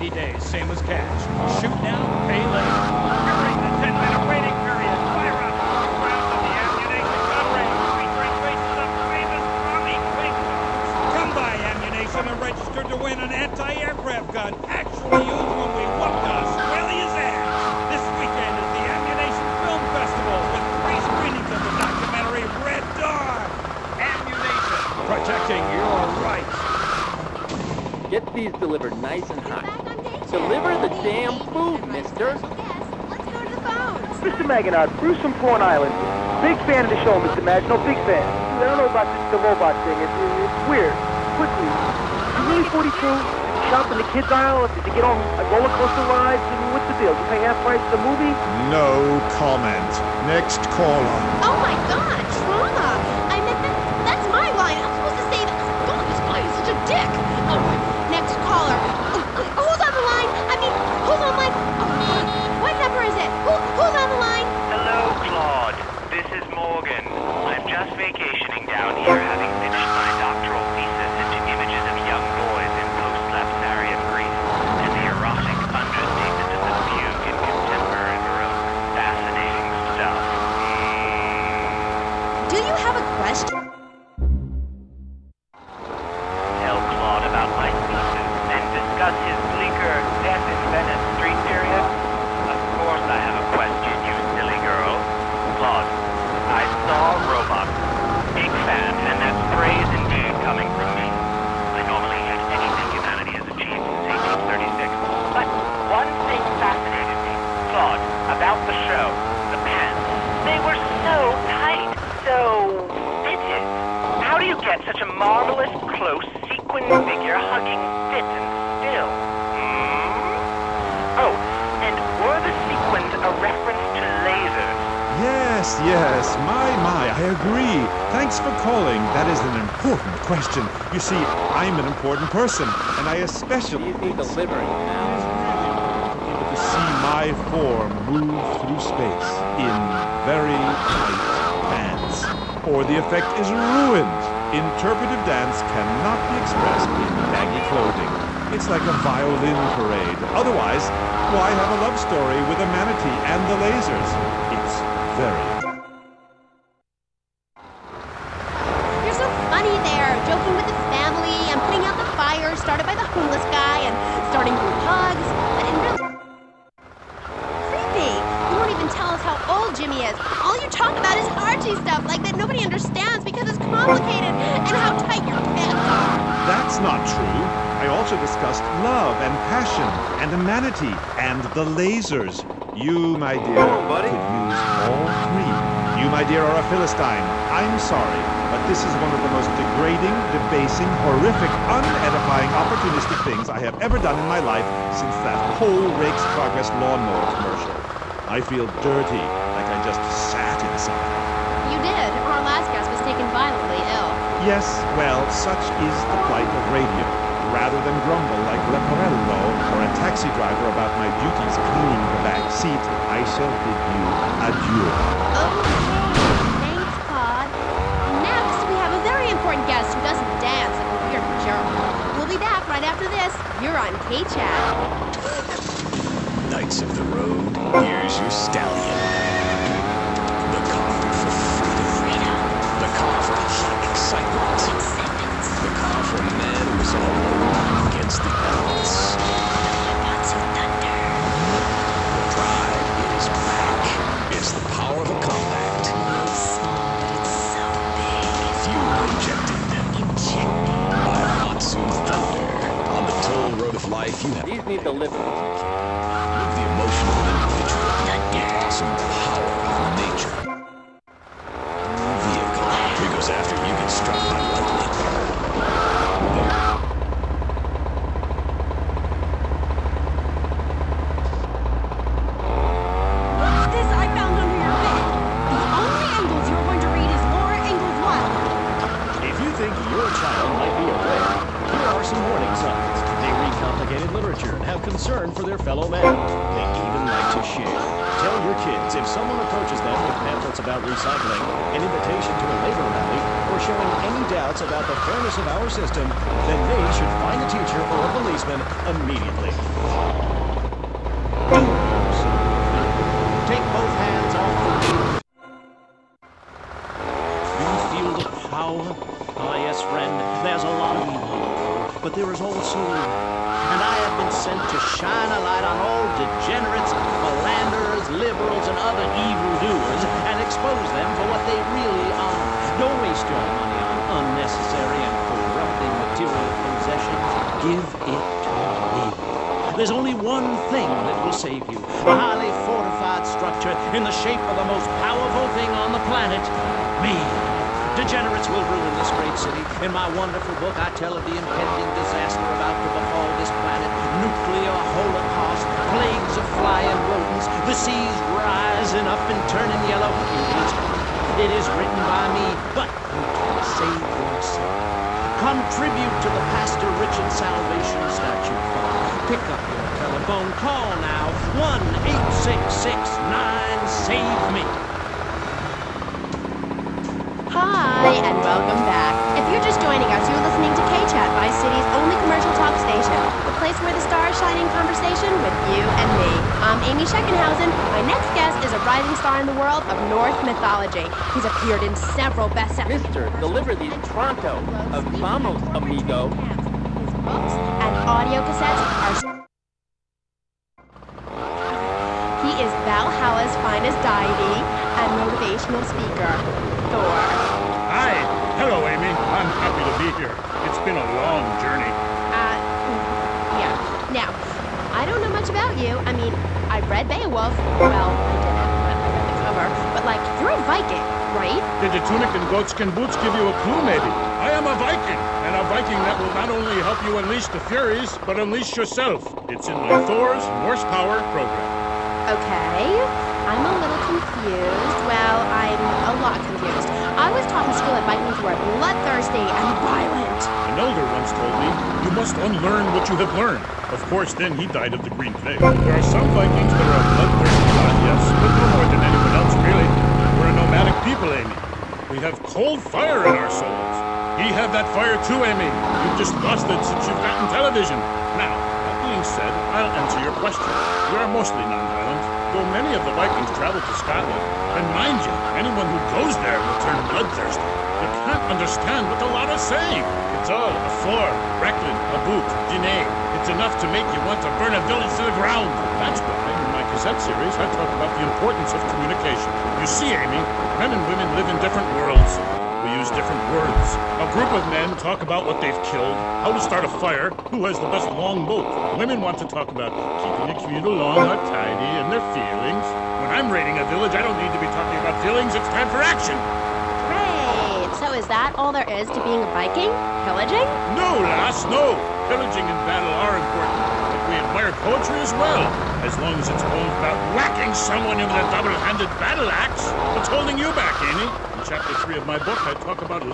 90 days, same as cash. Shoot now, pay later. During the 10-minute waiting period, fire up rounds of the ammunition gun range featuring faces of famous Army victims. Come by ammunition and register to win an anti-aircraft gun actually used when we whooped Australia's ass. This weekend is the Ammunition Film Festival with 3 screenings of the documentary Red Dawn. Ammunition, protecting your rights. Get these delivered nice and hot. Deliver the damn food, mister. Let's go to the phones. Mr. Maginot, Bruce from Prawn Island. Big fan of the show, Mr. Maginot, big fan. I don't know about the robot thing. It's weird. Quickly, you really 42? Shop in the kids aisle? Did you get on roller coaster rides? I mean, what's the deal? You pay half price for the movie? No comment. Next caller. Oh my god, trauma! I meant that's my line. I'm supposed to say that. God, this guy is such a dick. Oh, next caller. Who's on the line? I mean, who's on the line? Oh, what number is it? Who's on the line? Hello, Claude. This is Morgan. I'm just vacationing down here, having finished my doctoral thesis into images of young boys in post-lapsarian Greece and the erotic understatement of the fugue in contemporary Baroque. Fascinating stuff. Do you have a question? Tell Claude about my thesis and discuss his bleaker death in Venice Street period. Of course I have a question, you silly girl. Claude, I saw Robot. Big fan, and that's praise indeed coming from me. I normally hate anything humanity has achieved since 1836. But one thing fascinated me. Claude, about the show. The pants. They were so tight. So fitted. How do you get such a marvelous, close, sequin figure hugging fit and still? Oh, and were the sequins a reference to lasers? Yes, my, I agree. Thanks for calling. That is an important question. You see, I'm an important person, and I especially These need delivering now. able to see my form move through space in very tight pants, or the effect is ruined. Interpretive dance cannot be expressed in baggy clothing. It's like a violin parade. Otherwise, why have a love story with a manatee and the lasers? It's very... You're so funny there, joking with his family and putting out the fire started by the homeless guy and starting group hugs. But in real... Creepy. You won't even tell us how old Jimmy is. All you talk about is Archie stuff, like that nobody understands because it's complicated, and how tight your pants are. That's not true. I also discussed love and passion and a manatee and the lasers. You, my dear, buddy. could use all 3. You, my dear, are a Philistine. I'm sorry, but this is one of the most degrading, debasing, horrific, unedifying, opportunistic things I have ever done in my life since that whole Rake's Progress lawnmower commercial. I feel dirty, like I just sat in something. You did. Our last guest was taken violently ill. Yes, well, such is the plight of radio. Rather than grumble like Leporello or a taxi driver about my duties cleaning the back seat, I shall bid you adieu. Okay. Thanks, Claude. Next, we have a very important guest who doesn't dance like a weird jerk. We'll be back right after this. You're on K-Chat. Knights of the road, here's your stallion. The car for freedom. The car for excitement. The car for a man who is all alone against the elements. The drive is back. It's the power of a compact. Fuel injected. By a monsoon thunder. On the toll road of life, you have... These need delivering. Live the emotional individual. The awesome power of nature. Vehicle. Here goes after you get struck by lightning. What's this I found under your bed? The only Engels you're going to read is Laura Ingalls Wilder. If you think your child might be a whale, here are some warning signs. They read complicated literature and have concern for their fellow man. They even like to share. Tell your kids if someone approaches them with pamphlets about recycling, an invitation to a labor rally, or showing any doubts about the fairness of our system, then they should find a teacher or a policeman immediately. Do absolutely. Take both hands off the wheel. Do you feel the power? Ah, yes, friend, there's a lot of evil in the world, but there is also good. And I have been sent to shine a light on all degenerates, philanderers, liberals, and other evildoers, and expose them for what they really are. Don't waste your money on unnecessary and corrupting material possessions. Give it to me. There's only one thing that will save you. A highly fortified structure in the shape of the most powerful thing on the planet. Me. Degenerates will ruin this great city. In my wonderful book, I tell of the impending disaster about to befall this planet. Nuclear holocaust, plagues of flying rodents, the seas rising up and turning yellow. It is written by me, but you can save yourself. Contribute to the Pastor Richard Salvation Statute Fund. Pick up your telephone. Call now. 1-866-9-SAVE-ME. Hi, and welcome back. If you're just joining us, you're listening to K-Chat, Vice City's only commercial talk station, the place where the stars shine in conversation with you and me. I'm Amy Scheckenhausen. My next guest is a rising star in the world of Norse mythology. He's appeared in several bestsellers. Mister, deliver these pronto. Vamos, amigo. His books and audio cassettes are... He is Valhalla's finest deity and motivational speaker, Thor. Hi. Hello, Amy. I'm happy to be here. It's been a long journey. Yeah. Now, I don't know much about you. I mean, I read Beowulf. Well, I didn't, but I read the cover. But, like, you're a Viking, right? Did the tunic and goatskin boots give you a clue, maybe? I am a Viking, and a Viking that will not only help you unleash the Furies, but unleash yourself. It's in my Thor's Norse Power program. Okay. I'm a little confused. Well, I'm a lot confused. I was taught in school that Vikings were bloodthirsty and violent. An elder once told me, you must unlearn what you have learned. Of course, then he died of the green plague. There are some Vikings that are a bloodthirsty god, yes, but no more than anyone else, really. We're a nomadic people, Amy. We have cold fire in our souls. Ye have that fire too, Amy. You've just lost it since you've gotten television. Now, that being said, I'll answer your question. We are mostly non-violent, though many of the Vikings travel to Scotland. And mind you, anyone who goes there will turn bloodthirsty. You can't understand what the lot is saying. It's all a for, Recklin, a boot, dine. It's enough to make you want to burn a village to the ground. That's why, in my cassette series, I talk about the importance of communication. You see, Amy, men and women live in different worlds. We use different words. A group of men talk about what they've killed, how to start a fire, who has the best long boat. Women want to talk about keeping a commute along or tidy and their feelings. When I'm raiding a village, I don't need to be talking about feelings. It's time for action. Great. So is that all there is to being a Viking? Pillaging? No, lass, no. Pillaging and battle are important, but we admire poetry as well. As long as it's all about whacking someone with a double-handed battle axe. What's holding you back, Amy? In chapter 3 of my book, I talk about